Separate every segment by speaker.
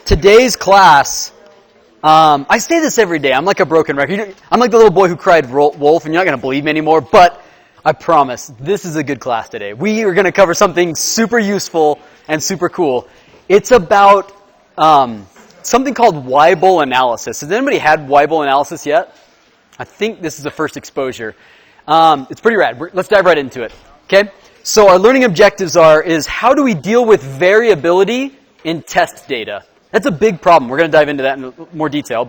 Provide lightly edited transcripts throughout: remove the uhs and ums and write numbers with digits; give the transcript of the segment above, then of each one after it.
Speaker 1: today's class, I say this every day. I'm like a broken record. I'm like the little boy who cried wolf, and you're not going to believe me anymore, but I promise, this is a good class today. We are going to cover something super useful and super cool. It's about something called Weibull analysis. Has anybody had Weibull analysis yet? I think this is the first exposure. It's pretty rad. Let's dive right into it. Okay? So our learning objectives is how do we deal with variability in test data? That's a big problem. We're going to dive into that in more detail.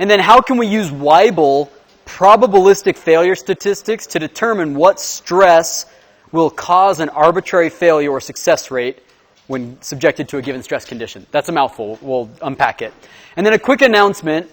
Speaker 1: And then how can we use Weibull probabilistic failure statistics to determine what stress will cause an arbitrary failure or success rate when subjected to a given stress condition. That's a mouthful. We'll unpack it. And then a quick announcement.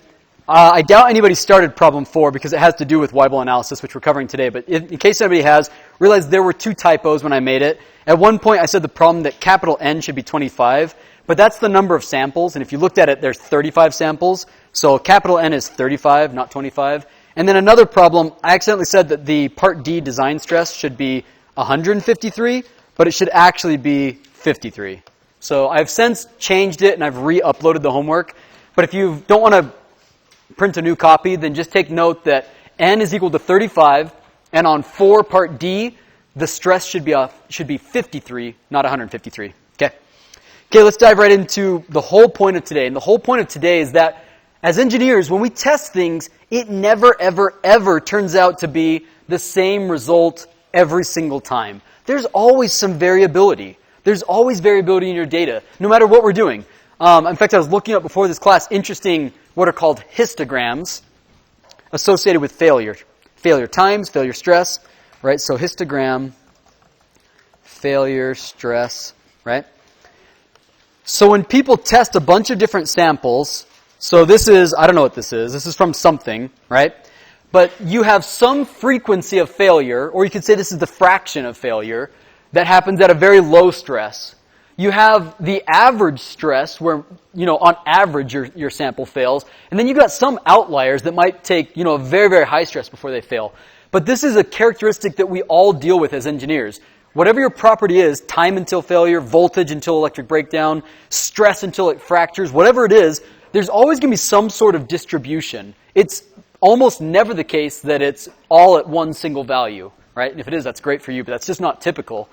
Speaker 1: I doubt anybody started problem 4 because it has to do with Weibull analysis, which we're covering today. But in case anybody has, realize there were 2 typos when I made it. At one point, I said the problem that capital N should be 25, but that's the number of samples. And if you looked at it, there's 35 samples. So capital N is 35, not 25. And then another problem, I accidentally said that the Part D design stress should be 153, but it should actually be 53. So I've since changed it and I've re-uploaded the homework. But if you don't want to print a new copy, then just take note that N is equal to 35, and on 4 Part D, the stress should be 53, not 153. Okay, let's dive right into the whole point of today. And the whole point of today is that as engineers, when we test things, it never, ever, ever turns out to be the same result every single time. There's always some variability. There's always variability in your data, no matter what we're doing. In fact, I was looking up before this class interesting what are called histograms associated with failure. Failure times, failure stress, right? So histogram, failure stress, right? So when people test a bunch of different samples, so this is, I don't know what this is from something, right? But you have some frequency of failure, or you could say this is the fraction of failure, that happens at a very low stress. You have the average stress where, on average your sample fails. And then you've got some outliers that might take, a very, very high stress before they fail. But this is a characteristic that we all deal with as engineers. Whatever your property is, time until failure, voltage until electric breakdown, stress until it fractures, whatever it is, there's always going to be some sort of distribution. It's almost never the case that it's all at one single value, right? And if it is, that's great for you, but that's just not typical.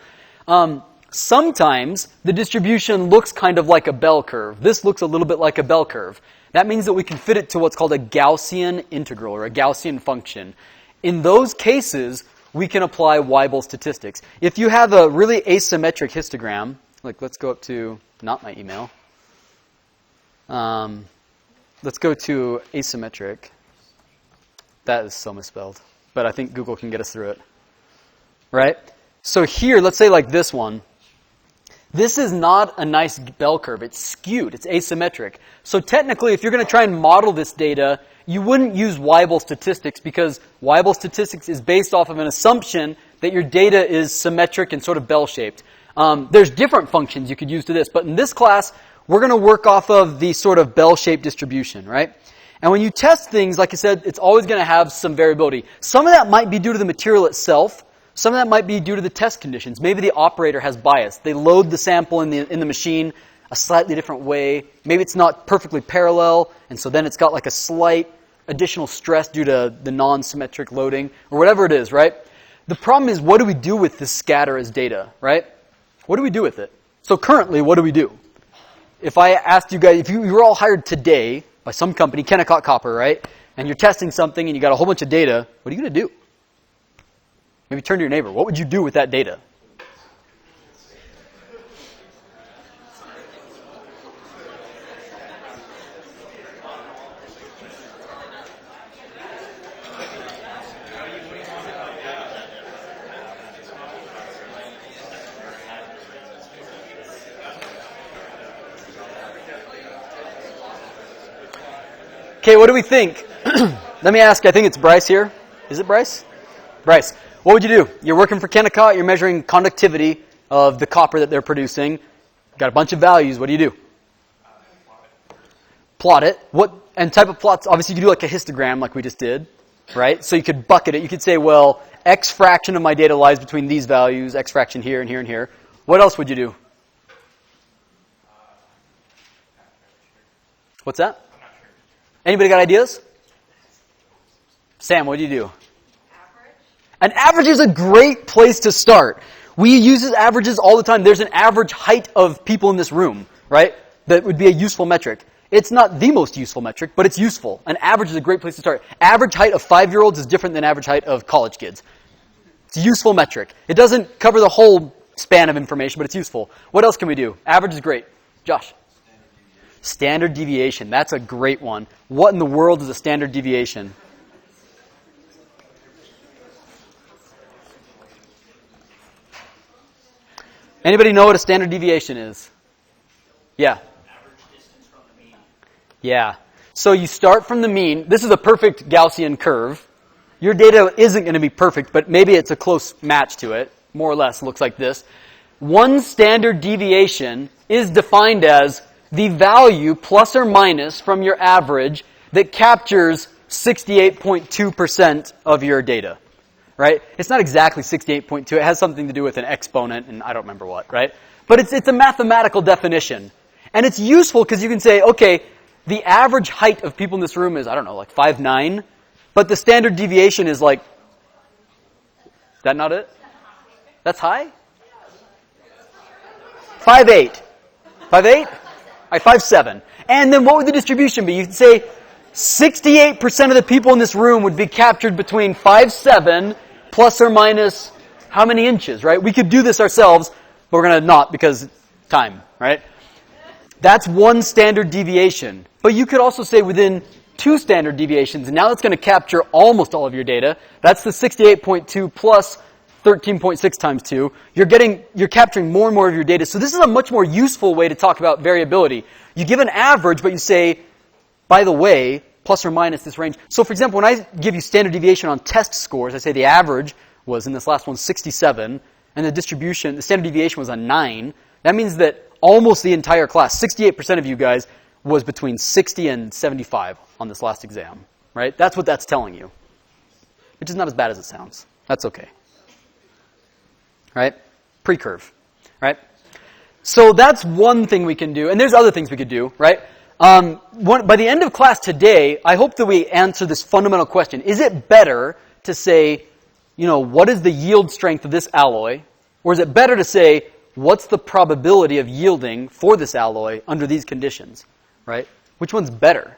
Speaker 1: Sometimes the distribution looks kind of like a bell curve. This looks a little bit like a bell curve. That means that we can fit it to what's called a Gaussian integral or a Gaussian function. In those cases, we can apply Weibull statistics. If you have a really asymmetric histogram, like let's go up to, not my email. Let's go to asymmetric. That is so misspelled, but I think Google can get us through it. Right? So here, let's say like this one. This is not a nice bell curve. It's skewed. It's asymmetric. So technically, if you're going to try and model this data, you wouldn't use Weibull statistics because Weibull statistics is based off of an assumption that your data is symmetric and sort of bell-shaped. There's different functions you could use to this, but in this class, we're going to work off of the sort of bell-shaped distribution, right? And when you test things, like I said, it's always going to have some variability. Some of that might be due to the material itself. Some of that might be due to the test conditions. Maybe the operator has bias. They load the sample in the machine a slightly different way. Maybe it's not perfectly parallel, and so then it's got like a slight additional stress due to the non-symmetric loading, or whatever it is, right? The problem is, what do we do with this scatter as data, right? What do we do with it? So currently, what do we do? If I asked you guys, if you were all hired today by some company, Kennecott Copper, right? And you're testing something and you got a whole bunch of data, what are you going to do? Maybe turn to your neighbor. What would you do with that data? Okay, what do we think? Let me ask, I think it's Bryce here. Is it Bryce? Bryce. What would you do? You're working for Kennecott, you're measuring conductivity of the copper that they're producing. Got a bunch of values, what do? Plot it. And type of plots, obviously you could do like a histogram like we just did, right? So you could bucket it. You could say, well, X fraction of my data lies between these values, X fraction here and here and here. What else would you do? What's that? Anybody got ideas? Sam, what do you do?
Speaker 2: Average.
Speaker 1: An average is a great place to start. We use averages all the time. There's an average height of people in this room, right? That would be a useful metric. It's not the most useful metric, but it's useful. An average is a great place to start. Average height of 5-year-olds is different than average height of college kids. It's a useful metric. It doesn't cover the whole span of information, but it's useful. What else can we do? Average is great. Josh? Standard deviation. That's a great one. What in the world is a standard deviation? Anybody know what a standard deviation is? Yeah. Yeah. So you start from the mean. This is a perfect Gaussian curve. Your data isn't going to be perfect, but maybe it's a close match to it. More or less looks like this. One standard deviation is defined as the value plus or minus from your average that captures 68.2% of your data. Right? It's not exactly 68.2. It has something to do with an exponent and I don't remember what, right? But it's a mathematical definition. And it's useful because you can say, okay, the average height of people in this room is, I don't know, like 5'9", but the standard deviation is like, is that not it? That's high? 5'8". 5'8"? 5'7". And then what would the distribution be? You'd say 68% of the people in this room would be captured between 5'7" plus or minus how many inches, right? We could do this ourselves, but we're going to not because time, right? That's one standard deviation. But you could also say within 2 standard deviations, and now that's going to capture almost all of your data. That's the 68.2 plus 13.6 times 2. You're capturing more and more of your data. So this is a much more useful way to talk about variability. You give an average, but you say, by the way, plus or minus this range. So for example, when I give you standard deviation on test scores, I say the average was, in this last one, 67, and the standard deviation was a 9. That means that almost the entire class, 68% of you guys, was between 60 and 75 on this last exam, right? That's what that's telling you, which is not as bad as it sounds. That's okay, right? Pre-curve, right? So that's one thing we can do, and there's other things we could do, right? By the end of class today, I hope that we answer this fundamental question. Is it better to say, what is the yield strength of this alloy? Or is it better to say, what's the probability of yielding for this alloy under these conditions, right? Which one's better?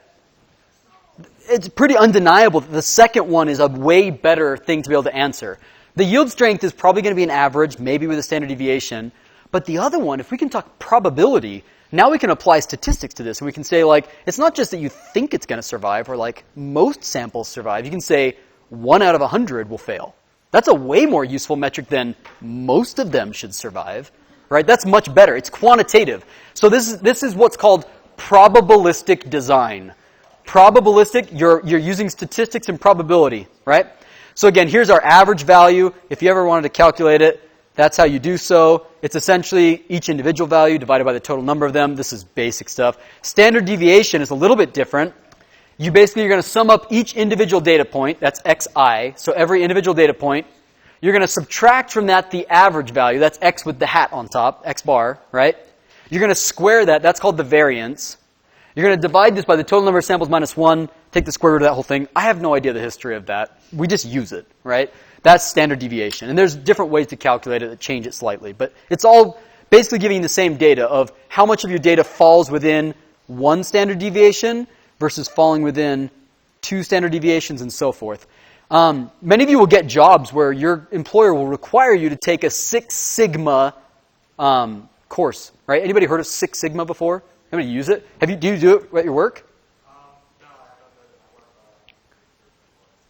Speaker 1: It's pretty undeniable that the second one is a way better thing to be able to answer. The yield strength is probably going to be an average, maybe with a standard deviation. But the other one, if we can talk probability, now we can apply statistics to this. And we can say, it's not just that you think it's going to survive, or most samples survive. You can say 1 out of 100 will fail. That's a way more useful metric than most of them should survive, right? That's much better. It's quantitative. So this is what's called probabilistic design. Probabilistic, you're using statistics and probability, right? So again, here's our average value. If you ever wanted to calculate it, that's how you do so. It's essentially each individual value divided by the total number of them. This is basic stuff. Standard deviation is a little bit different. You're going to sum up each individual data point. That's xi. So every individual data point. You're going to subtract from that the average value. That's x with the hat on top, x bar, right? You're going to square that. That's called the variance. You're going to divide this by the total number of samples minus 1. Take the square root of that whole thing. I have no idea the history of that. We just use it, right? That's standard deviation. And there's different ways to calculate it that change it slightly. But it's all basically giving you the same data of how much of your data falls within 1 standard deviation versus falling within 2 standard deviations and so forth. Many of you will get jobs where your employer will require you to take a 6 Sigma course, right? Anybody heard of 6 Sigma before? Anybody use it? Do you do it at your work?
Speaker 2: No, I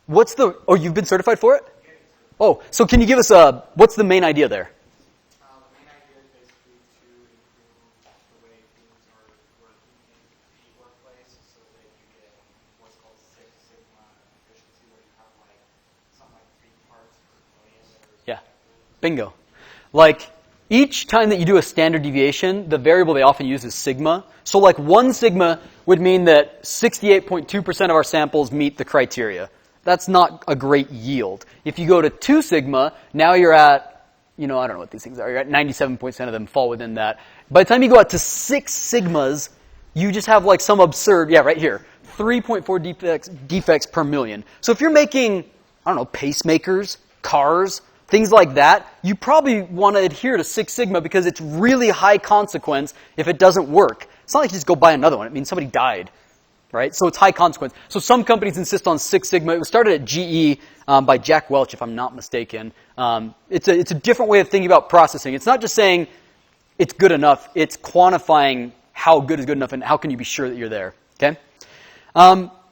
Speaker 2: haven't heard of it.
Speaker 1: Oh, you've been certified for it? Oh, so can you give us what's the main idea there?
Speaker 2: The main idea is basically to improve the way things are working in the workplace so that you get what's called Six Sigma efficiency, where you have something like 3 parts per million.
Speaker 1: Yeah, bingo. Each time that you do a standard deviation, the variable they often use is sigma. So 1 sigma would mean that 68.2% of our samples meet the criteria. That's not a great yield. If you go to 2 sigma, now you're at, I don't know what these things are. You're at 97% of them fall within that. By the time you go out to 6 sigmas, you just have like some absurd, yeah, right here, 3.4 defects per million. So if you're making, I don't know, pacemakers, cars, things like that, you probably want to adhere to Six Sigma because it's really high consequence if it doesn't work. It's not like you just go buy another one. It means somebody died, right? So it's high consequence. So some companies insist on Six Sigma. It was started at GE by Jack Welch, if I'm not mistaken. It's a different way of thinking about processing. It's not just saying it's good enough. It's quantifying how good is good enough and how can you be sure that you're there, okay?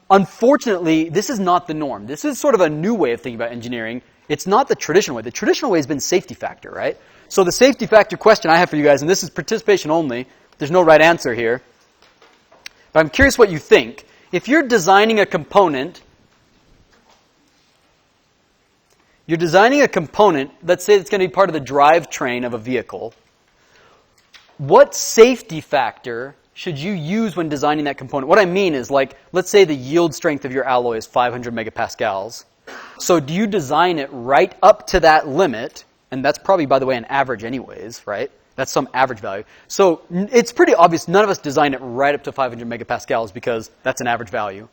Speaker 1: Unfortunately, this is not the norm. This is sort of a new way of thinking about engineering. It's not the traditional way. The traditional way has been safety factor, right? So the safety factor question I have for you guys, and this is participation only, there's no right answer here, but I'm curious what you think. If you're designing a component, let's say it's going to be part of the drivetrain of a vehicle, what safety factor should you use when designing that component? What I mean is, like, let's say the yield strength of your alloy is 500 megapascals. So do you design it right up to that limit? And that's probably, by the way, an average anyways, right? That's some average value. So it's pretty obvious none of us design it right up to 500 megapascals because that's an average value.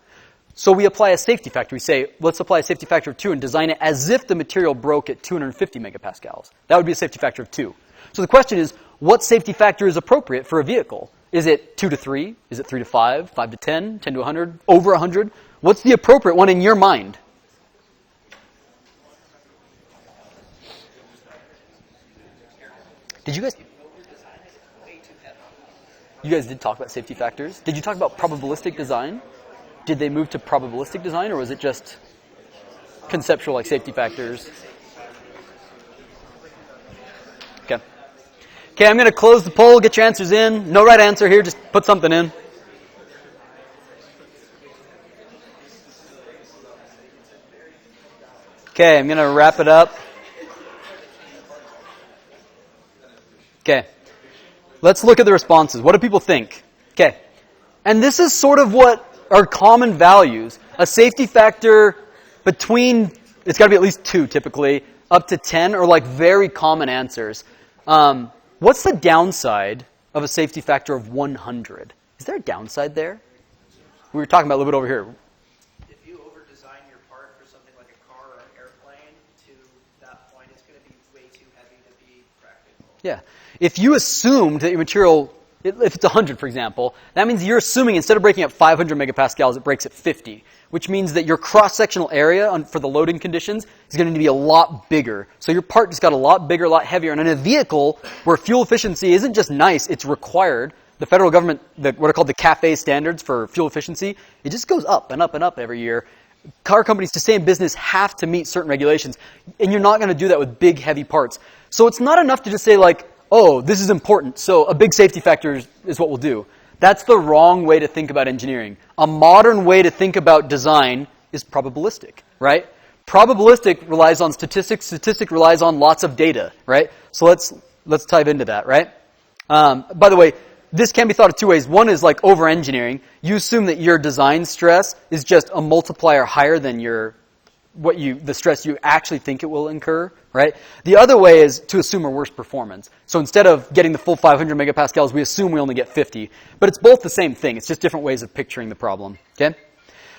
Speaker 1: So we apply a safety factor. We say, let's apply a safety factor of 2 and design it as if the material broke at 250 megapascals. That would be a safety factor of 2. So the question is, what safety factor is appropriate for a vehicle? Is it 2 to 3? Is it 3 to 5? 5 to 10? 10 to 100? Over 100? What's the appropriate one in your mind? Did you guys... You guys did talk about safety factors. Did you talk about probabilistic design? Did they move to probabilistic design, or was it just conceptual, like safety factors? Okay. Okay, I'm going to close the poll, get your answers in. No right answer here, just put something in. Okay, I'm going to wrap it up. Okay. Let's look at the responses. What do people think? Okay. And this is sort of what are common values. A safety factor between, it's got to be at least 2 typically, up to 10 are like very common answers. What's the downside of a safety factor of 100? Is there a downside there? We were talking about a little bit over here.
Speaker 2: If you over-design your part for something like a car or an airplane, to that point, it's going to be way too heavy to be practical.
Speaker 1: Yeah. If you assumed that your material, if it's 100, for example, that means you're assuming instead of breaking at 500 megapascals, it breaks at 50, which means that your cross-sectional area for the loading conditions is going to be a lot bigger. So your part just got a lot bigger, a lot heavier. And in a vehicle where fuel efficiency isn't just nice, it's required, the federal government, what are called the CAFE standards for fuel efficiency, it just goes up and up and up every year. Car companies, to stay in business, have to meet certain regulations. And you're not going to do that with big, heavy parts. So it's not enough to just say, like, oh, this is important, so a big safety factor is what we'll do. That's the wrong way to think about engineering. A modern way to think about design is probabilistic, right? Probabilistic relies on statistics. Statistic relies on lots of data, right? So let's dive into that, right? By the way, this can be thought of 2 ways. One is like over-engineering. You assume that your design stress is just a multiplier higher than the stress you actually think it will incur, right? The other way is to assume a worse performance. So instead of getting the full 500 megapascals, we assume we only get 50. But it's both the same thing. It's just different ways of picturing the problem, okay?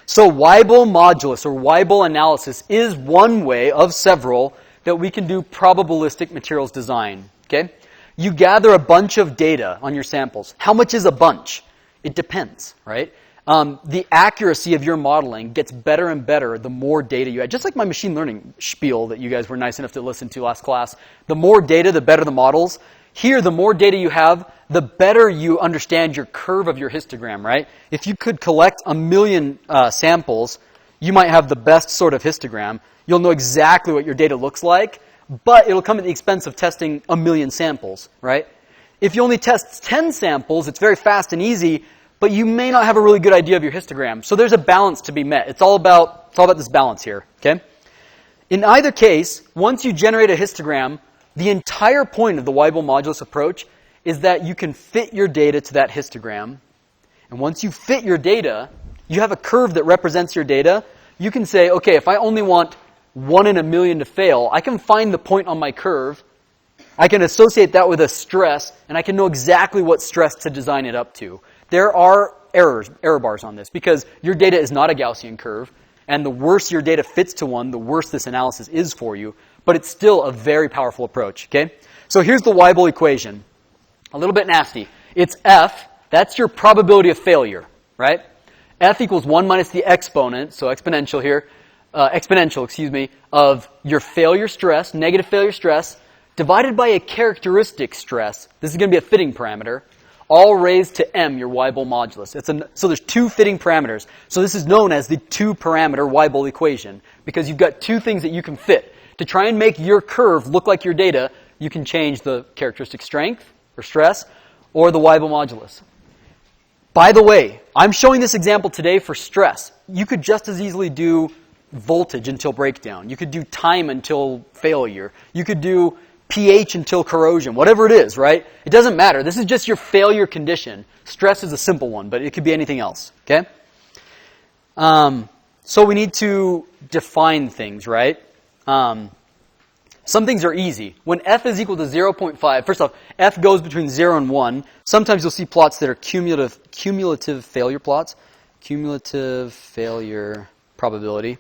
Speaker 1: So Weibull modulus, or Weibull analysis, is one way of several that we can do probabilistic materials design, okay? You gather a bunch of data on your samples. How much is a bunch? It depends, right? The accuracy of your modeling gets better and better the more data you add. Just like my machine learning spiel that you guys were nice enough to listen to last class. The more data, the better the models. Here, the more data you have, the better you understand your curve of your histogram, right? If you could collect 1 million samples, you might have the best sort of histogram. You'll know exactly what your data looks like, but it'll come at the expense of testing 1 million samples, right? If you only test 10 samples, it's very fast and easy, but you may not have a really good idea of your histogram. So there's a balance to be met. It's all about this balance here, okay? In either case, once you generate a histogram, the entire point of the Weibull modulus approach is that you can fit your data to that histogram. And once you fit your data, you have a curve that represents your data. You can say, okay, if I only want 1 in 1 million to fail, I can find the point on my curve. I can associate that with a stress, and I can know exactly what stress to design it up to. there are error bars on this, because your data is not a Gaussian curve, and the worse your data fits to one, the worse this analysis is for you, but it's still a very powerful approach, okay? So here's the Weibull equation. A little bit nasty. It's F, that's your probability of failure, right? F equals 1 minus the exponent, so exponential here, of your failure stress, negative failure stress, divided by a characteristic stress. This is going to be a fitting parameter, all raised to m, your Weibull modulus. So there's two fitting parameters. So this is known as the two-parameter Weibull equation, because you've got two things that you can fit. To try and make your curve look like your data, you can change the characteristic strength, or stress, or the Weibull modulus. By the way, I'm showing this example today for stress. You could just as easily do voltage until breakdown. You could do time until failure. You could do pH until corrosion, whatever it is, right? It doesn't matter. This is just your failure condition. Stress is a simple one, but it could be anything else, okay? So we need to define things, right? Some things are easy. When f is equal to 0.5, first off, f goes between 0 and 1. Sometimes you'll see plots that are cumulative failure plots. Cumulative failure probability.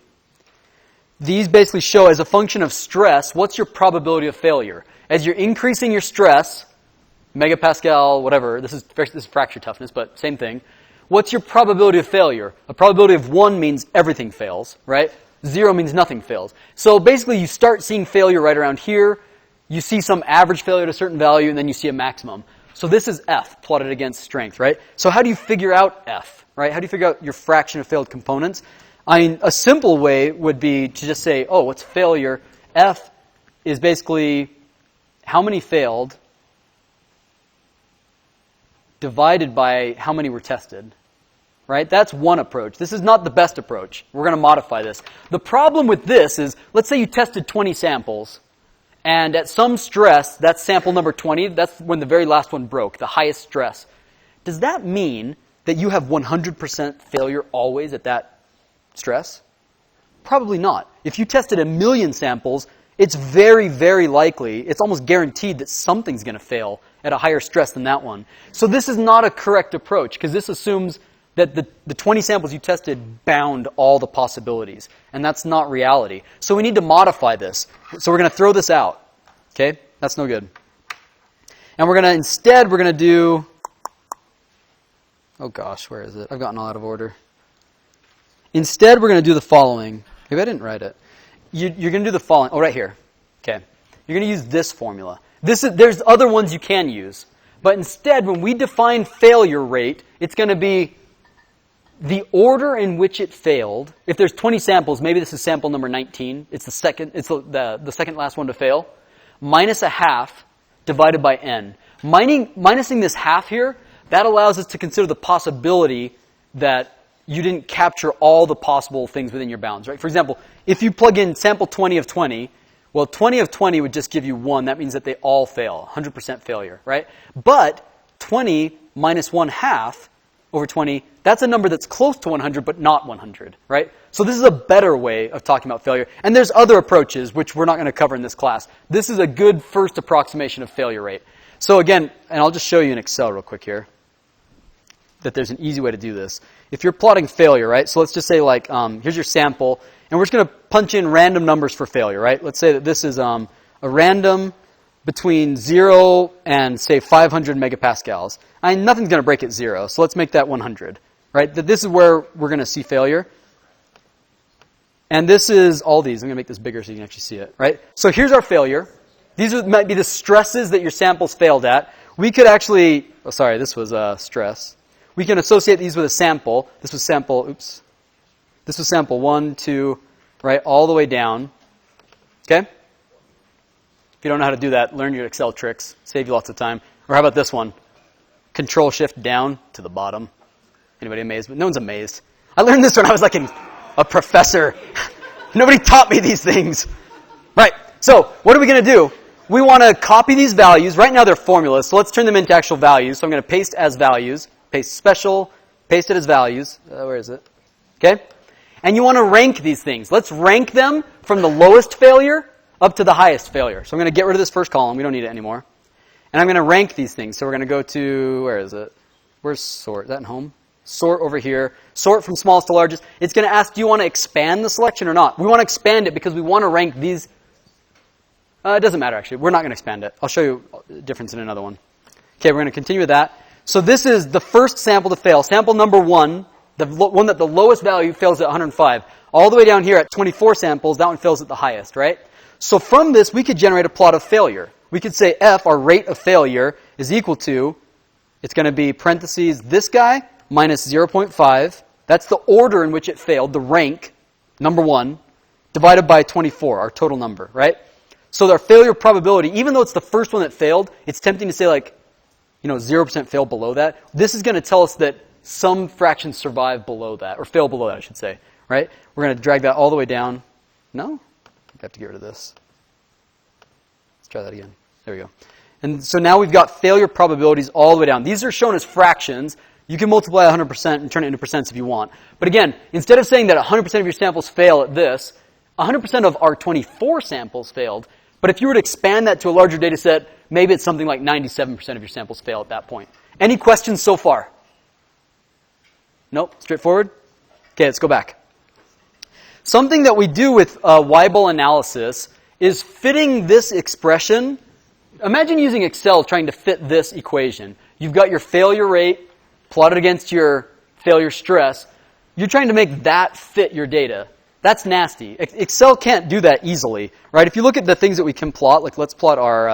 Speaker 1: These basically show, as a function of stress, what's your probability of failure. As you're increasing your stress, megapascal, whatever, this is fracture toughness, but same thing. What's your probability of failure? A probability of 1 means everything fails, right? 0 means nothing fails. So basically you start seeing failure right around here. You see some average failure at a certain value, and then you see a maximum. So this is F plotted against strength, right? So how do you figure out F, right? How do you figure out your fraction of failed components? I mean, a simple way would be to just say, oh, what's failure? F is basically how many failed divided by how many were tested, right? That's one approach. This is not the best approach. We're going to modify this. The problem with this is, let's say you tested 20 samples, and at some stress, that's sample number 20, that's when the very last one broke, the highest stress. Does that mean that you have 100% failure always at that stress? Probably not. If you tested 1 million samples, it's very, very likely, it's almost guaranteed that something's going to fail at a higher stress than that one. So this is not a correct approach, because this assumes that the 20 samples you tested bound all the possibilities, and that's not reality. So we need to modify this. So we're going to throw this out. Okay? That's no good. And we're going to do, oh gosh, where is it? I've gotten all out of order. Instead, we're going to do the following. Maybe I didn't write it. You're going to do the following. Oh, right here. Okay. You're going to use this formula. There's other ones you can use. But instead, when we define failure rate, it's going to be the order in which it failed. If there's 20 samples, maybe this is sample number 19. It's the second last one to fail. Minus a half divided by n. Minusing this half here, that allows us to consider the possibility that you didn't capture all the possible things within your bounds, right? For example, if you plug in sample 20 of 20, well, 20 of 20 would just give you 1. That means that they all fail, 100% failure, right? But 20 minus 1/2 over 20, that's a number that's close to 100, but not 100, right? So this is a better way of talking about failure. And there's other approaches, which we're not going to cover in this class. This is a good first approximation of failure rate. So again, and I'll just show you in Excel real quick here, that there's an easy way to do this. If you're plotting failure, right? So let's just say like, here's your sample, and we're just going to punch in random numbers for failure, right? Let's say that this is a random between 0 and, say, 500 megapascals. Nothing's going to break at 0, so let's make that 100, right? This is where we're going to see failure. And this is all these. I'm going to make this bigger so you can actually see it, right? So here's our failure. These might be the stresses that your samples failed at. We could actually, oh, sorry, this was stress. We can associate these with a sample. This was sample, oops. This was sample 1, 2, right, all the way down. Okay? If you don't know how to do that, learn your Excel tricks. Save you lots of time. Or how about this one? Control-Shift down to the bottom. Anybody amazed? No one's amazed. I learned this when I was like a professor. Nobody taught me these things. Right. So, what are we going to do? We want to copy these values. Right now they're formulas, so let's turn them into actual values. So I'm going to paste as values. Paste special. Paste it as values. Where is it? Okay? And you want to rank these things. Let's rank them from the lowest failure up to the highest failure. So I'm going to get rid of this first column. We don't need it anymore. And I'm going to rank these things. So we're going to go to, where is it? where's sort? Is that in home? Sort over here. Sort from smallest to largest. It's going to ask, do you want to expand the selection or not? We want to expand it because we want to rank these. It doesn't matter, actually. We're not going to expand it. I'll show you the difference in another one. Okay, we're going to continue with that. So this is the first sample to fail. Sample number 1, the one that the lowest value fails at 105. All the way down here at 24 samples, that one fails at the highest, right? So from this, we could generate a plot of failure. We could say f, our rate of failure, is equal to, it's going to be parentheses, this guy, minus 0.5. That's the order in which it failed, the rank, number 1, divided by 24, our total number, right? So our failure probability, even though it's the first one that failed, it's tempting to say like, 0% fail below that. This is going to tell us that some fractions survive below that, or fail below that, I should say, right? We're going to drag that all the way down. No? I have to get rid of this. Let's try that again. There we go. And so now we've got failure probabilities all the way down. These are shown as fractions. You can multiply 100% and turn it into percents if you want. But again, instead of saying that 100% of your samples fail at this, 100% of our 24 samples failed. But if you were to expand that to a larger data set, maybe it's something like 97% of your samples fail at that point. Any questions so far? Nope? Straightforward? Okay, let's go back. Something that we do with Weibull analysis is fitting this expression. Imagine using Excel trying to fit this equation. You've got your failure rate plotted against your failure stress. You're trying to make that fit your data. That's nasty. Excel can't do that easily, right? If you look at the things that we can plot, like let's plot our,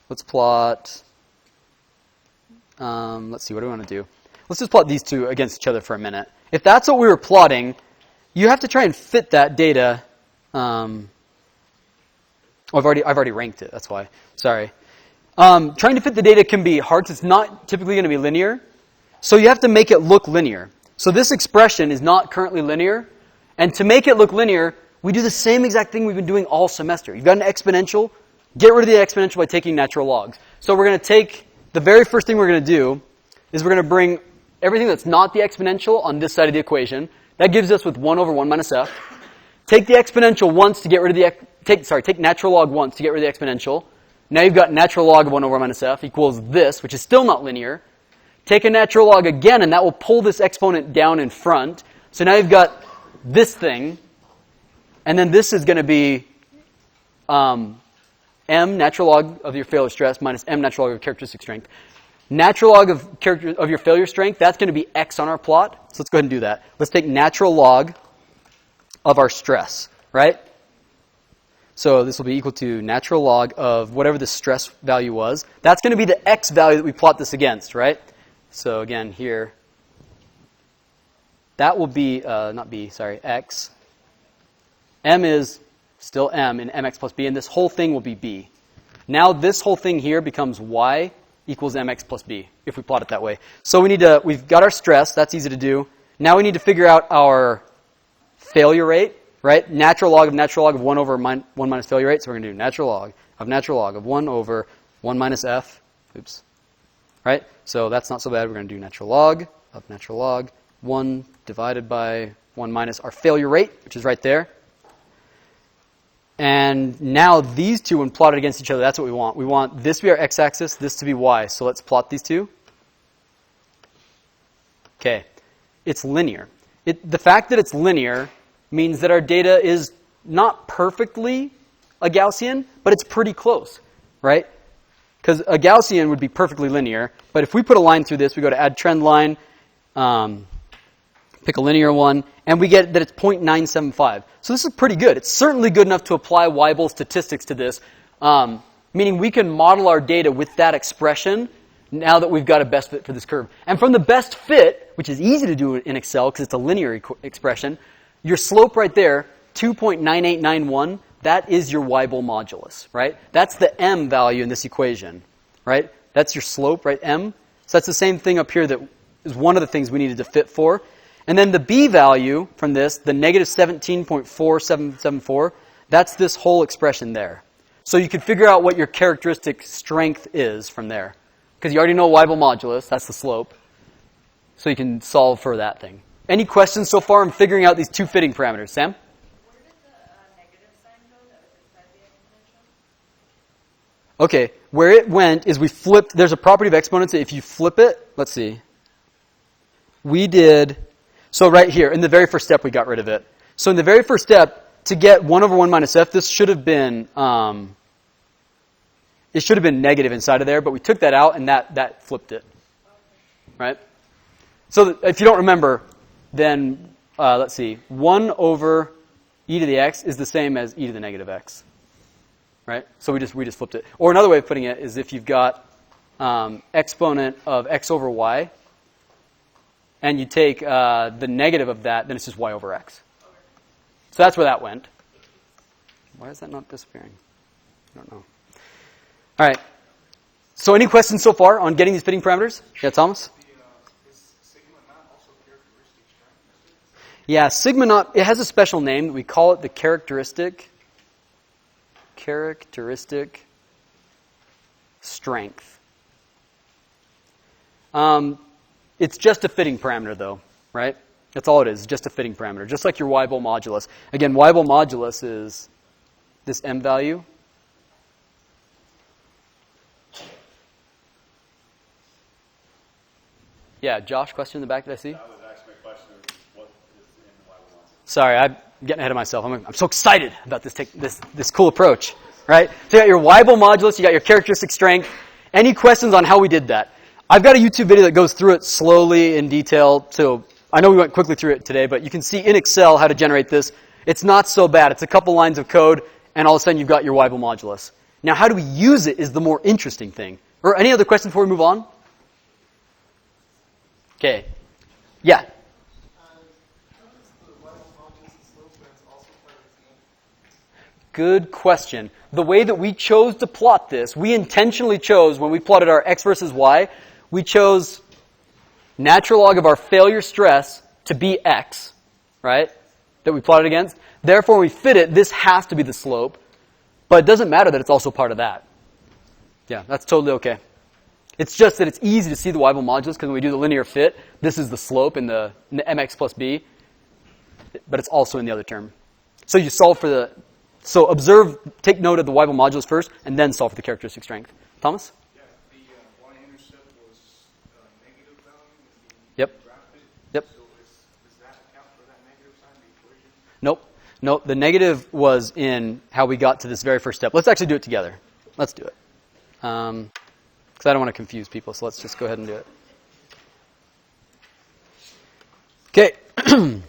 Speaker 1: let's see, what do we want to do? Let's just plot these two against each other for a minute. If that's what we were plotting, you have to try and fit that data. I've already ranked it. That's why. Sorry. Trying to fit the data can be hard. It's not typically going to be linear. So you have to make it look linear. So this expression is not currently linear. And to make it look linear, we do the same exact thing we've been doing all semester. You've got an exponential. Get rid of the exponential by taking natural logs. So we're going to take, the very first thing we're going to do is we're going to bring everything that's not the exponential on this side of the equation. That gives us with 1 over 1 minus f. Take the exponential once to get rid of the, take natural log once to get rid of the exponential. Now you've got natural log of 1 over minus f equals this, which is still not linear. Take a natural log again, and that will pull this exponent down in front. So now you've got this thing, and then this is going to be m, natural log of your failure stress, minus m, natural log of characteristic strength. Natural log of your failure strength, that's going to be x on our plot. So let's go ahead and do that. Let's take natural log of our stress, right? So this will be equal to natural log of whatever the stress value was. That's going to be the x value that we plot this against, right? So again, here, that will be, x. M is still m in mx plus b, and this whole thing will be b. Now this whole thing here becomes y equals mx plus b, if we plot it that way. So we've got our stress, that's easy to do. Now we need to figure out our failure rate, right? Natural log of 1 over 1 minus failure rate. So we're going to do natural log of 1 over 1 minus f. Oops. Right? So that's not so bad. We're going to do natural log of natural log 1 divided by 1 minus our failure rate, which is right there. And now these two, when plotted against each other, that's what we want. We want this to be our x-axis, this to be y. So let's plot these two. Okay. It's linear. The fact that it's linear means that our data is not perfectly a Gaussian, but it's pretty close, right? Because a Gaussian would be perfectly linear, but if we put a line through this, we go to add trend line, pick a linear one, and we get that it's 0.975. So this is pretty good. It's certainly good enough to apply Weibull statistics to this, meaning we can model our data with that expression now that we've got a best fit for this curve. And from the best fit, which is easy to do in Excel because it's a linear expression, your slope right there, 2.9891, that is your Weibull modulus, right? That's the m value in this equation, right? That's your slope, right, m. So that's the same thing up here that is one of the things we needed to fit for. And then the b value from this, the negative 17.4774, that's this whole expression there. So you can figure out what your characteristic strength is from there. Because you already know Weibull modulus, that's the slope. So you can solve for that thing. Any questions so far in figuring out these two fitting parameters? Sam?
Speaker 3: Where did the negative sign go that was inside the
Speaker 1: Okay, where it went is we flipped, there's a property of exponents that if you flip it, let's see. We did, so right here, in the very first step we got rid of it. So in the very first step, to get 1 over 1 minus f, this should have been, it should have been negative inside of there, but we took that out and that flipped it. Right? So if you don't remember, then, let's see, 1 over e to the x is the same as e to the negative x. Right? So we just flipped it. Or another way of putting it is if you've got exponent of x over y, and you take the negative of that, then it's just y over x. So that's where that went. Why is that not disappearing? I don't know. All right. So any questions so far on getting these fitting parameters? Yeah, Thomas?
Speaker 2: Is sigma not also characteristic strength?
Speaker 1: Yeah, sigma naught, it has a special name. We call it the characteristic strength. It's just a fitting parameter, though, right? That's all it is, just a fitting parameter, just like your Weibull modulus. Again, Weibull modulus is this m value. Yeah, Josh, question in the back, did I see?
Speaker 3: That was actually my question, what is in the Weibull modulus?
Speaker 1: Sorry, I'm getting ahead of myself. I'm so excited about this cool approach, right? So you got your Weibull modulus, you got your characteristic strength. Any questions on how we did that? I've got a YouTube video that goes through it slowly in detail, so I know we went quickly through it today, but you can see in Excel how to generate this. It's not so bad. It's a couple lines of code, and all of a sudden you've got your Weibull modulus. Now, how do we use it is the more interesting thing. Or any other questions before we move on? Okay. Yeah. Good question. The way that we chose to plot this, we intentionally chose, when we plotted our x versus y, we chose natural log of our failure stress to be x, right, that we plotted against. Therefore, when we fit it, this has to be the slope. But it doesn't matter that it's also part of that. Yeah, that's totally okay. It's just that it's easy to see the Weibull modulus because when we do the linear fit, this is the slope in the mx plus b, but it's also in the other term. So you solve for the, so observe, take note of the Weibull modulus first, and then solve for the characteristic strength. Thomas?
Speaker 2: Yeah, the y-intercept was negative value in the
Speaker 1: Yep.
Speaker 2: graphic.
Speaker 1: Yep.
Speaker 2: So does that account for that negative sign in the equation?
Speaker 1: Nope. Nope. The negative was in how we got to this very first step. Let's actually do it together. Let's do it. Because I don't want to confuse people, so let's just go ahead and do it. Okay.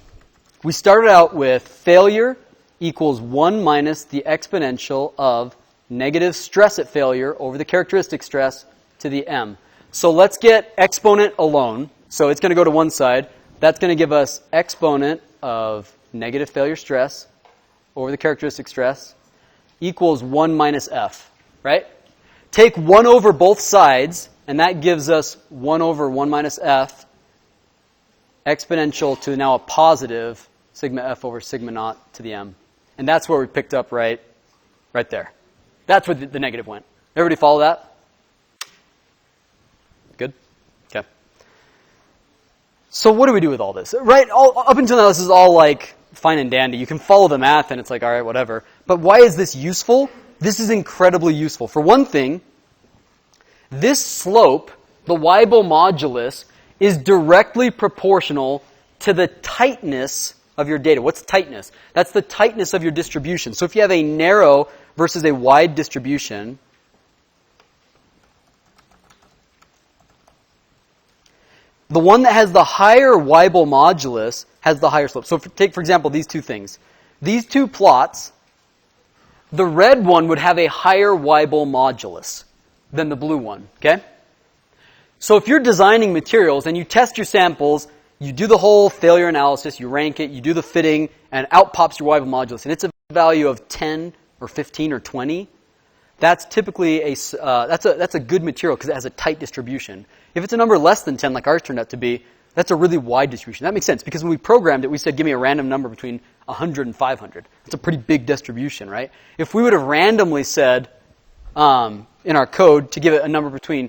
Speaker 1: We started out with failure equals 1 minus the exponential of negative stress at failure over the characteristic stress to the m. So let's get exponent alone. So it's going to go to one side. That's going to give us exponent of negative failure stress over the characteristic stress equals 1 minus f, right? Take 1 over both sides, and that gives us 1 over 1 minus f exponential to now a positive sigma f over sigma naught to the m. And that's where we picked up right there. That's where the negative went. Everybody follow that? Good? Okay. So what do we do with all this? Right, up until now, this is all like fine and dandy. You can follow the math, and it's like, all right, whatever. But why is this useful? This is incredibly useful. For one thing, this slope, the Weibull modulus, is directly proportional to the tightness of your data. What's tightness? That's the tightness of your distribution. So if you have a narrow versus a wide distribution, the one that has the higher Weibull modulus has the higher slope. So take, for example, these two things. These two plots, the red one would have a higher Weibull modulus than the blue one, okay? So if you're designing materials and you test your samples, you do the whole failure analysis, you rank it, you do the fitting, and out pops your Weibull modulus, and it's a value of 10 or 15 or 20, that's typically that's a good material because it has a tight distribution. If it's a number less than 10, like ours turned out to be, that's a really wide distribution. That makes sense because when we programmed it, we said, give me a random number between 100 and 500. It's a pretty big distribution, right? If we would have randomly said in our code to give it a number between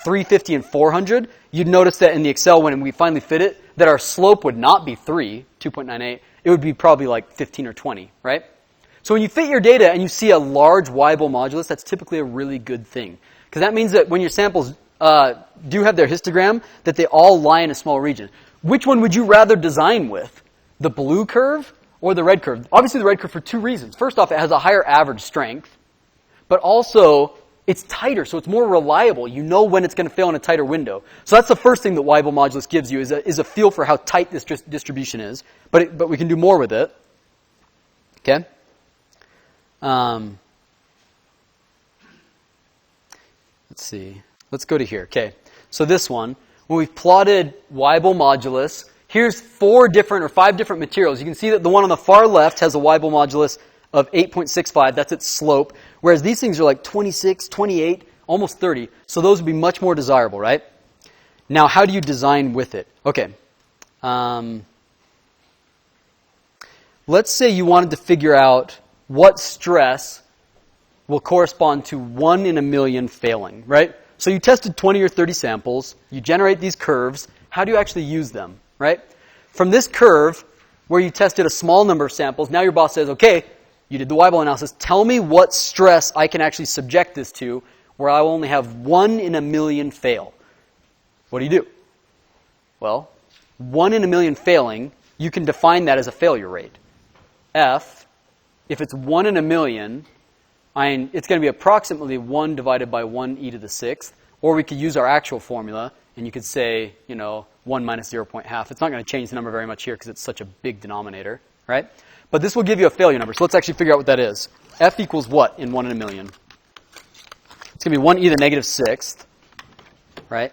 Speaker 1: 350 and 400, you'd notice that in the Excel, when we finally fit it, that our slope would not be 2.98. It would be probably like 15 or 20, right? So when you fit your data and you see a large Weibull modulus, that's typically a really good thing. Because that means that when your samples do have their histogram, that they all lie in a small region. Which one would you rather design with? The blue curve or the red curve? Obviously the red curve for two reasons. First off, it has a higher average strength, but also it's tighter, so it's more reliable. You know when it's going to fail in a tighter window. So that's the first thing that Weibull modulus gives you, is a feel for how tight this distribution is. But we can do more with it. Okay? Let's see. Let's go to here. Okay. So this one, when we've plotted Weibull modulus, here's 5 different materials. You can see that the one on the far left has a Weibull modulus of 8.65. That's its slope. Whereas these things are like 26, 28, almost 30. So those would be much more desirable, right? Now, how do you design with it? Okay. Let's say you wanted to figure out what stress will correspond to 1 in a million failing, right? So you tested 20 or 30 samples. You generate these curves. How do you actually use them, right? From this curve, where you tested a small number of samples, now your boss says, okay, you did the Weibull analysis. Tell me what stress I can actually subject this to where I will only have 1 in a million fail. What do? Well, 1 in a million failing, you can define that as a failure rate. F, if it's 1 in a million, it's going to be approximately 1 divided by 1 e to the 6th. Or we could use our actual formula, and you could say, 1 minus 0.5. It's not going to change the number very much here because it's such a big denominator, right? But this will give you a failure number. So let's actually figure out what that is. F equals what in 1 in a million? It's going to be 1 e to the negative 6th, right?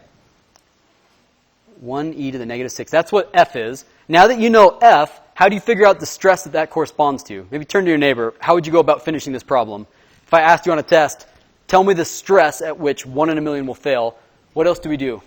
Speaker 1: 1 e to the negative 6th. That's what F is. Now that you know F, how do you figure out the stress that corresponds to? Maybe turn to your neighbor. How would you go about finishing this problem? If I asked you on a test, tell me the stress at which 1 in a million will fail, what else do we do?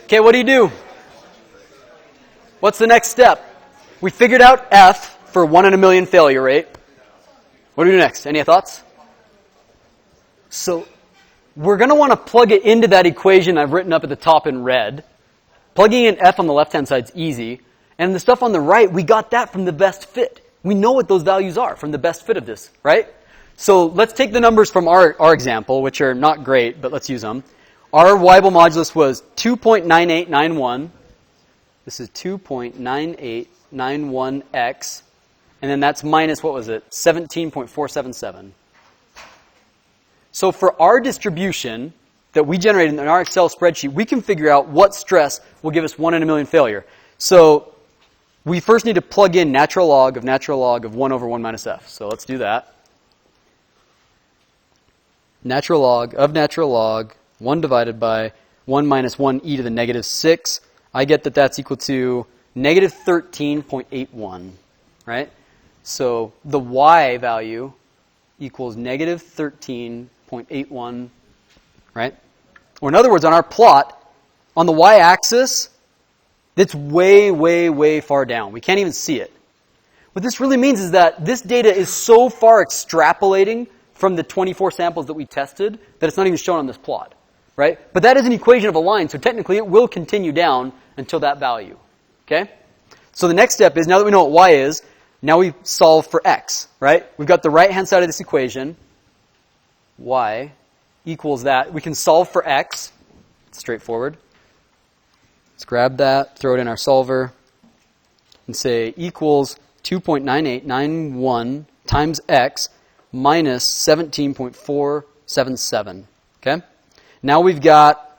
Speaker 1: Okay, what do? What's the next step? We figured out F for 1 in a million failure rate. What do we do next? Any thoughts? So we're going to want to plug it into that equation I've written up at the top in red. Plugging in F on the left-hand side is easy. And the stuff on the right, we got that from the best fit. We know what those values are from the best fit of this, right? So let's take the numbers from our example, which are not great, but let's use them. Our Weibull modulus was 2.9891. This is 2.9891x. And then that's minus, what was it? 17.477. So for our distribution that we generated in our Excel spreadsheet, we can figure out what stress will give us 1 in a million failure. So we first need to plug in natural log of 1 over 1 minus f. So let's do that. Natural log of natural log 1 divided by 1 minus 1 e to the negative 6. I get that that's equal to negative 13.81, right? So the y value equals negative 13.81, right? Or in other words, on our plot, on the y-axis, it's way, way, way far down. We can't even see it. What this really means is that this data is so far extrapolating from the 24 samples that we tested that it's not even shown on this plot. Right? But that is an equation of a line, so technically it will continue down until that value. Okay? So the next step is, now that we know what y is, now we solve for x, right? We've got the right-hand side of this equation, y equals that. We can solve for x. It's straightforward. Let's grab that, throw it in our solver, and say equals 2.9891 times x minus 17.477. Okay? Now we've got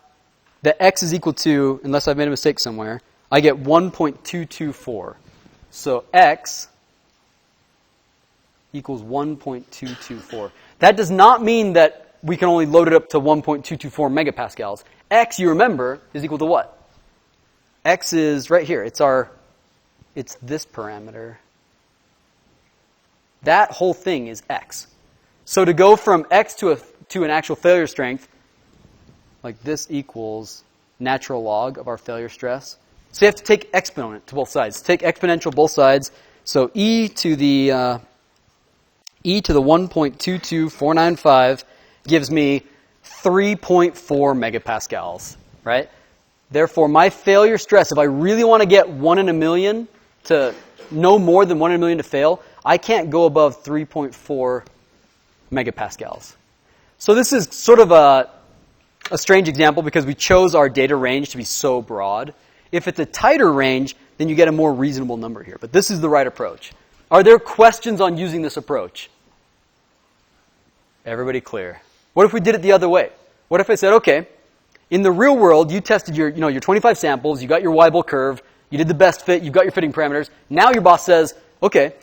Speaker 1: the x is equal to, unless I've made a mistake somewhere, I get 1.224. So x equals 1.224. That does not mean that we can only load it up to 1.224 megapascals. X, you remember, is equal to what? X is right here. It's this parameter. That whole thing is x. So to go from x to an actual failure strength, like this equals natural log of our failure stress. So you have to take exponent to both sides. Take exponential both sides. So e to the 1.22495 gives me 3.4 megapascals, right? Therefore, my failure stress, if I really want to get 1 in a million to no more than 1 in a million to fail, I can't go above 3.4 megapascals. So this is sort of a strange example because we chose our data range to be so broad. If it's a tighter range, then you get a more reasonable number here. But this is the right approach. Are there questions on using this approach? Everybody clear? What if we did it the other way? What if I said, okay, in the real world, you tested your 25 samples, you got your Weibull curve, you did the best fit, you've got your fitting parameters. Now your boss says, okay,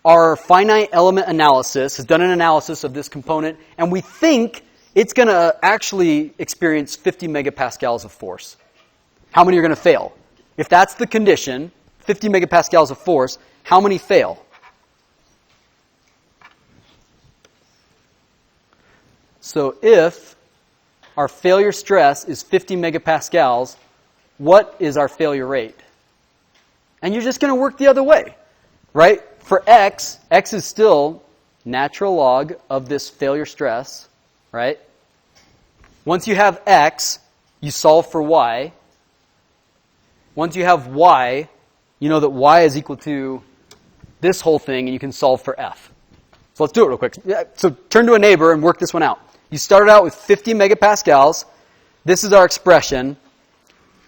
Speaker 1: our finite element analysis has done an analysis of this component, and we think it's going to actually experience 50 megapascals of force. How many are going to fail? If that's the condition, 50 megapascals of force, how many fail? So if our failure stress is 50 megapascals, what is our failure rate? And you're just going to work the other way, right? For x is still natural log of this failure stress, right? Once you have x, you solve for y. Once you have y, you know that y is equal to this whole thing, and you can solve for f. So let's do it real quick. So turn to a neighbor and work this one out. You started out with 50 megapascals. This is our expression.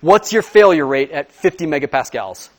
Speaker 1: What's your failure rate at 50 megapascals?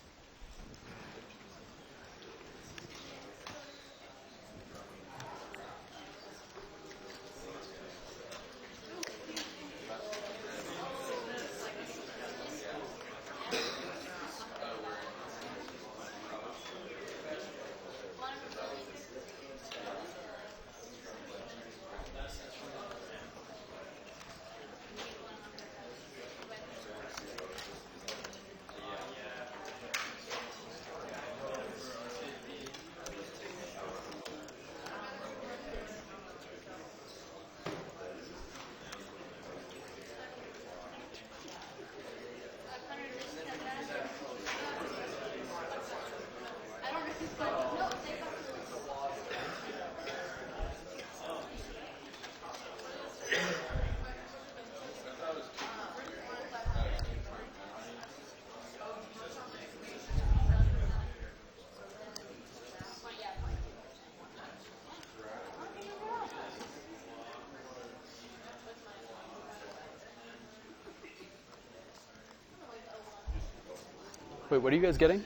Speaker 1: Wait, what are you guys getting?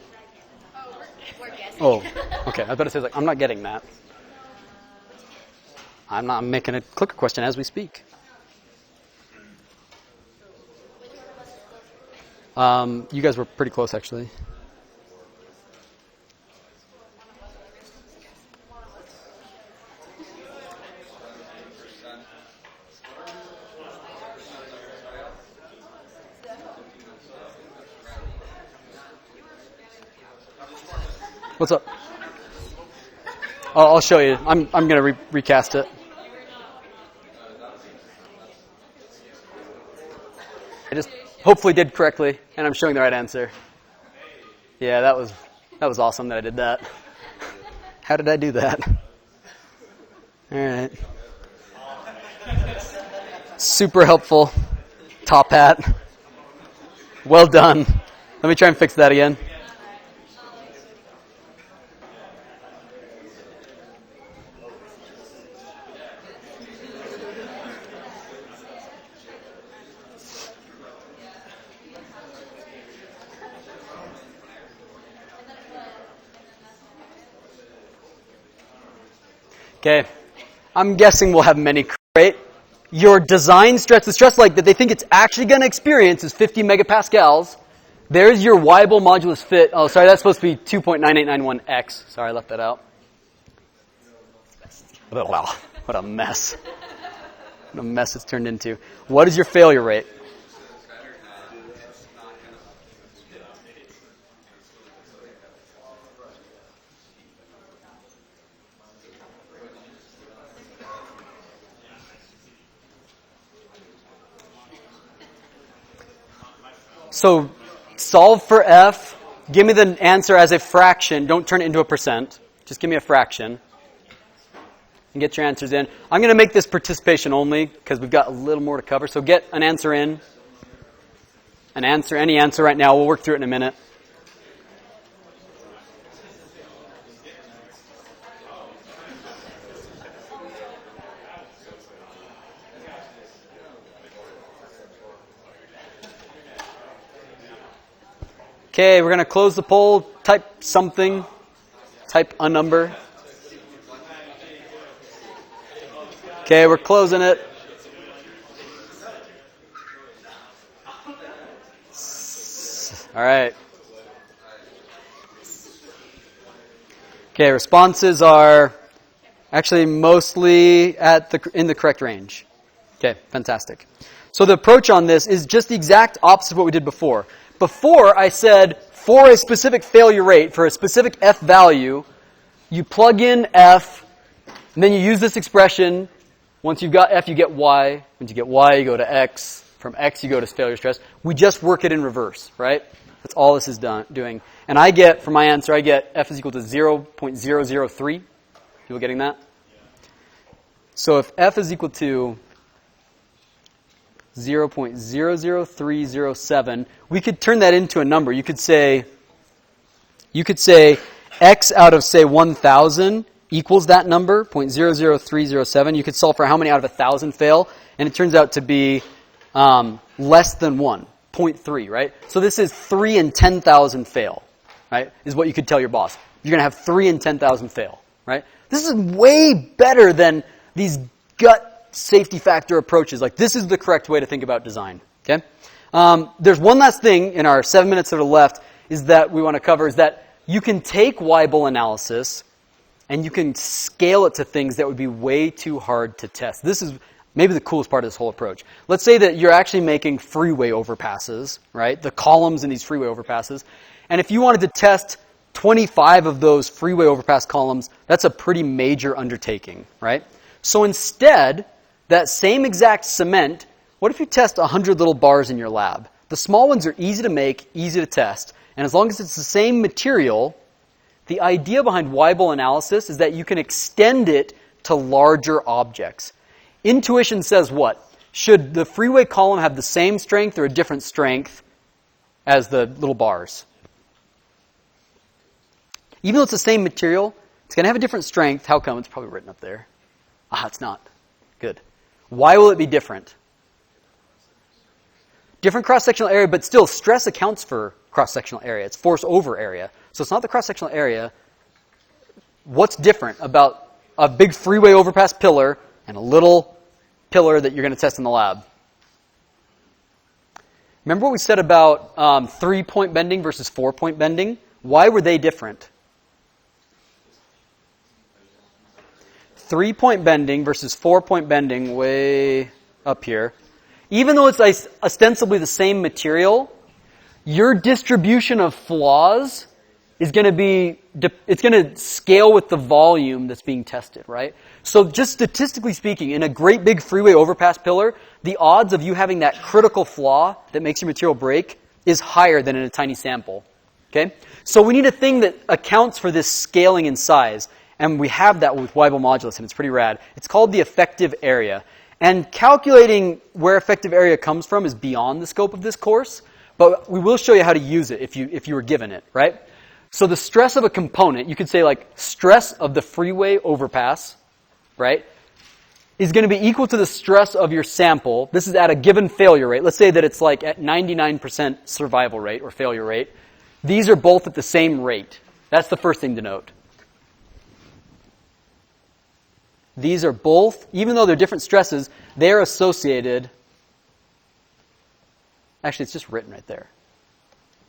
Speaker 4: We're guessing.
Speaker 1: Oh, okay. I was about to say, I'm not getting that. I'm making a clicker question as we speak. You guys were pretty close, actually. What's up? I'll show you. I'm going to recast it. I just hopefully did correctly, and I'm showing the right answer. Yeah, that was awesome that I did that. How did I do that? All right. Super helpful. Top hat. Well done. Let me try and fix that again. Okay, I'm guessing we'll have many, right? Your design stress, the stress like that they think it's actually going to experience is 50 megapascals. There's your Weibull modulus fit. Oh, sorry, that's supposed to be 2.9891x. Sorry, I left that out. Wow, what a mess. What a mess it's turned into. What is your failure rate? So solve for f. Give me the answer as a fraction. Don't turn it into a percent. Just give me a fraction. And get your answers in. I'm going to make this participation only because we've got a little more to cover. So get an answer in. An answer, any answer right now. We'll work through it in a minute. Okay, we're going to close the poll. Type something. Type a number. Okay, we're closing it. All right. Okay, responses are actually mostly in the correct range. Okay, fantastic. So the approach on this is just the exact opposite of what we did before. Before, I said, for a specific failure rate, for a specific f value, you plug in f, and then you use this expression. Once you've got f, you get y. Once you get y, you go to x. From x, you go to failure stress. We just work it in reverse, right? That's all this is doing. And I get, for my answer, I get f is equal to 0.003. People getting that? So if f is equal to 0.00307, we could turn that into a number. You could say x out of, say, 1,000 equals that number, 0.00307. You could solve for how many out of 1,000 fail, and it turns out to be less than 1, 0.3, right? So this is 3 in 10,000 fail, right, is what you could tell your boss. You're going to have 3 in 10,000 fail, right? This is way better than these gut safety factor approaches. Like, this is the correct way to think about design, okay? There's one last thing in our 7 minutes that are left is that we want to cover is that you can take Weibull analysis and you can scale it to things that would be way too hard to test. This is maybe the coolest part of this whole approach. Let's say that you're actually making freeway overpasses, right? The columns in these freeway overpasses. And if you wanted to test 25 of those freeway overpass columns, that's a pretty major undertaking, right? So instead, that same exact cement, what if you test 100 little bars in your lab? The small ones are easy to make, easy to test, and as long as it's the same material, the idea behind Weibull analysis is that you can extend it to larger objects. Intuition says what? Should the freeway column have the same strength or a different strength as the little bars? Even though it's the same material, it's going to have a different strength. How come? It's probably written up there. It's not. Good. Why will it be different? Different cross-sectional area, but still, stress accounts for cross-sectional area. It's force over area. So it's not the cross-sectional area. What's different about a big freeway overpass pillar and a little pillar that you're going to test in the lab? Remember what we said about 3-point bending versus 4-point bending? Why were they different? 3-point bending versus 4-point bending way up here. Even though it's ostensibly the same material, your distribution of flaws is going to be, it's going to scale with the volume that's being tested, right? So just statistically speaking, in a great big freeway overpass pillar, the odds of you having that critical flaw that makes your material break is higher than in a tiny sample, okay? So we need a thing that accounts for this scaling in size. And we have that with Weibull modulus, and it's pretty rad. It's called the effective area. And calculating where effective area comes from is beyond the scope of this course, but we will show you how to use it if you were given it, right? So the stress of a component, you could say like stress of the freeway overpass, right, is going to be equal to the stress of your sample. This is at a given failure rate. Let's say that it's like at 99% survival rate or failure rate. These are both at the same rate. That's the first thing to note. These are both, even though they're different stresses, they're associated. Actually, it's just written right there.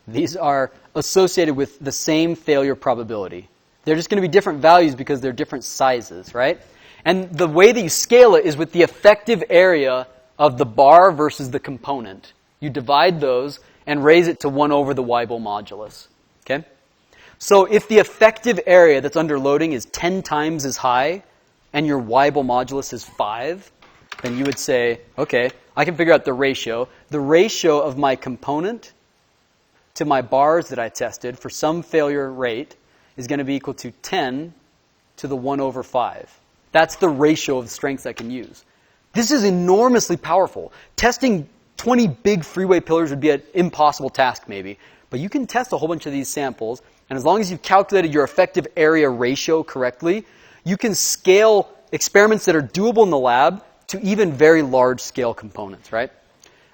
Speaker 1: These are associated with the same failure probability. They're just going to be different values because they're different sizes, right? And the way that you scale it is with the effective area of the bar versus the component. You divide those and raise it to 1 over the Weibull modulus. Okay? So if the effective area that's under loading is 10 times as high, and your Weibull modulus is 5, then you would say, okay, I can figure out the ratio. The ratio of my component to my bars that I tested for some failure rate is going to be equal to 10 to the 1 over 5. That's the ratio of strengths I can use. This is enormously powerful. Testing 20 big freeway pillars would be an impossible task maybe, but you can test a whole bunch of these samples, and as long as you've calculated your effective area ratio correctly, you can scale experiments that are doable in the lab to even very large scale components, right?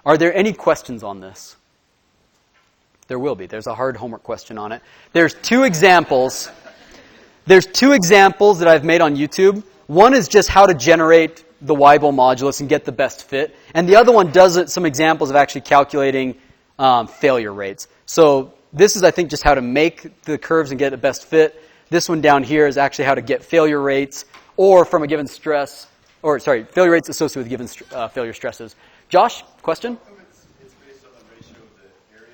Speaker 1: Are there any questions on this? There will be. There's a hard homework question on it. There's two examples. There's two examples that I've made on YouTube. One is just how to generate the Weibull modulus and get the best fit. And the other one does some examples of actually calculating failure rates. So this is, I think, just how to make the curves and get the best fit. This one down here is actually how to get failure rates or from a given stress, or sorry, failure rates associated with given failure stresses. Josh, question?
Speaker 3: It's based on the ratio of the area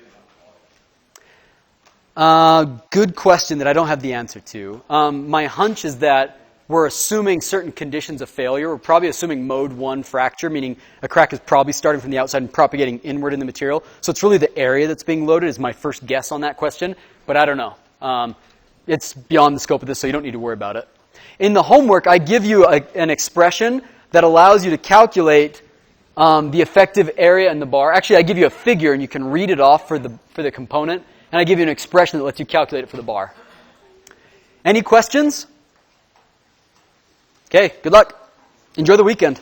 Speaker 3: and volume.
Speaker 1: Good question that I don't have the answer to. My hunch is that we're assuming certain conditions of failure. We're probably assuming mode 1 fracture, meaning a crack is probably starting from the outside and propagating inward in the material. So it's really the area that's being loaded is my first guess on that question, but I don't know. It's beyond the scope of this, so you don't need to worry about it. In the homework, I give you an expression that allows you to calculate the effective area in the bar. Actually, I give you a figure, and you can read it off for the component, and I give you an expression that lets you calculate it for the bar. Any questions? Okay, good luck. Enjoy the weekend.